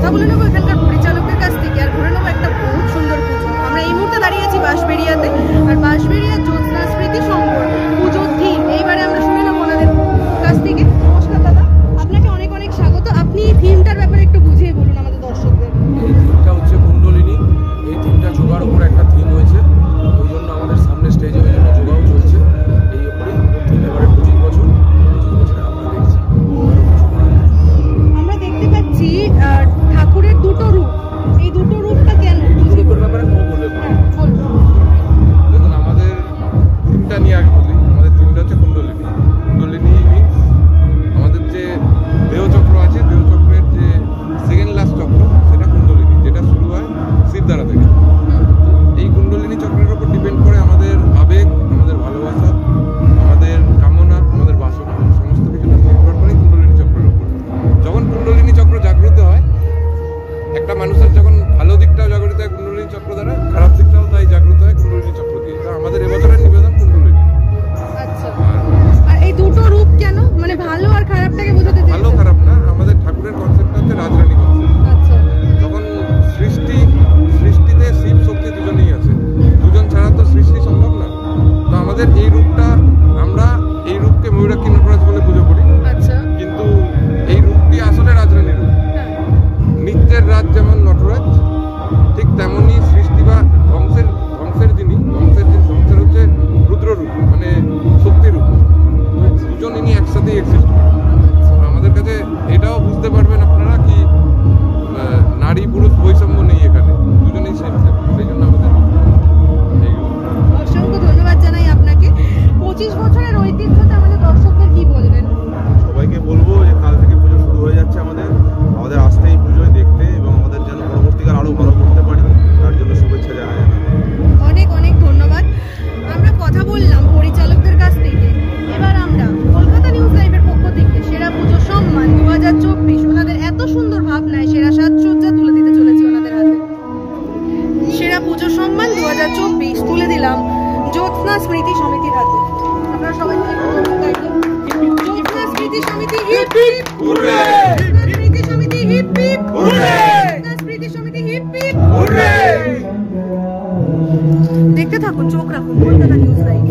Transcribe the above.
কথা বলে নেবো এখানকার পরিচালকের কাছ থেকে আর ঘুরে নেবো একটা বহুত সুন্দর পুজো। আমরা এই মুহূর্তে দাঁড়িয়ে আছি বাঁশবেড়িয়াতে, আর বাঁশবেড়িয়ার জ্যোৎস্না স্মৃতি সংবর পুজোর থিম এইবারে আমরা শুনে নেবো ওনাদের কাছ থেকে। নমস্কার দাদা, আপনাকে অনেক অনেক স্বাগত। আপনি এই থিমটার ব্যাপারে একটু বুঝিয়ে বলুন আমাদের দর্শকদের। এই থিমটা হচ্ছে কুণ্ডলিনী। এই থিমটা যোগার উপর একটা থিম হয়েছে, ওই জন্য আমাদের সামনে স্টেজে ওই জন্য যোগাও চলছে। এই উপরে থিম এবারে 25 বছরে আমরা দেখছি আমরা দেখতে পাচ্ছি ঠাকুরের দুটো রূপ। এই দুটো রূপটা কেন? রূপের ব্যাপারে বলবে দেখুন, আমাদের থিমটা নিয়ে আগে বলি। আমাদের থিমটা হচ্ছে কুণ্ডলিনী। কুণ্ডলিনী মিনস আমাদের যে দেহচক্র আছে, দেহচক্রের যে সেকেন্ড লাস্ট চক্র সেটা কুণ্ডলিনী, যেটা শুরু হয় শিবদারা থেকে। এই কুণ্ডলিনী চক্রের উপর ডিপেন্ড করে আমাদের আবেগ, আমাদের ভালোবাসা, আমাদের কামনা, আমাদের বাসনা, সমস্ত কিছু নির্ভর করে কুণ্ডলিনী চক্রের উপর। যখন কুণ্ডলিনী চক্র জাগ্রত হয়, একটা মানুষের যখন ভালো দিকটাও জাগ্রত হয় কুণ্ডলিনী চক্র দ্বারা, খারাপ দিকটাও তাই জাগ্রত হয় কুণ্ডলিনী চক্র দিয়ে। তো আমাদের এবছরের নিবেদন কুণ্ডলিনী। আচ্ছা, আর এই দুটো রূপ কেন, মানে ভালো আর খারাপটাকে বোঝাতে চাইছেন? ভালো খারাপ না, আমাদের ঠাকুরের কনসেপ্টটা হচ্ছে রাজরানী কনসেপ্ট। আচ্ছা, যখন সৃষ্টিতে শিব শক্তি দুজনেই আছে, দুজন ছাড়া তো সৃষ্টি সম্ভব না। তো আমাদের এই রূপটা, আমরা এই রূপকে ময়ূরাক্ষী নটরাজ বলে পুজো করি। আচ্ছা, কিন্তু এই রূপটি আসলে রাজরানী রূপ। নিত্যের রাজ যেমন নটরাজ, ঠিক তেমনি সৃষ্টি বা ধ্বংসের হচ্ছে রুদ্র রূপ, মানে শক্তি রূপ। দুজন ইনি একসাথেই এক্সিস্ট করে। আমাদের কাছে এটাও বুঝতে পারবেন আপনারা কি নারী পুরুষ বৈষম্য নেই এখানে, দুজনেই সেম। সেই জন্য আমাদের অসংখ্য ধন্যবাদ জানাই আপনাকে। 25 বছরের ঐতিহ্যতে আমাদের দর্শকদের কি বলবেন? সবাইকে বলবো যে কাল থেকে পুজো শুরু হয়ে যাচ্ছে, আমাদের আসতে এই পুজোয় দেখতে, এবং আমাদের যেন পরবর্তীকাল আরো ভালো করতে পারি তার জন্য শুভেচ্ছা জানাই। অনেক অনেক ধন্যবাদ। আমরা কথা বললাম পরিচালকদের কাছ থেকে। এবার আমরা কলকাতা নিউজ লাইভের পক্ষ থেকে সেরা পুজো সম্মান 2024 ওনাদের এত সুন্দর ভাবনায় সেরা সাজসজ্জা তুলে দিতে চলেছি ওনাদের হাতে। সেরা পুজো সম্মান 2024 তুলে দিলাম জ্যোৎস্না স্মৃতি সমিতির হাতে। আপনারা সবাই জ্যোৎস্না স্মৃতি সমিতি হিপ হিপ হুররে! স্মৃতি সমিতি হিপ হিপ হুররে! স্মৃতি সমিতি হিপ হিপ হুররে! দেখতে থাকুন, চোখ রাখুন কলকাতা নিউজ লাইভ।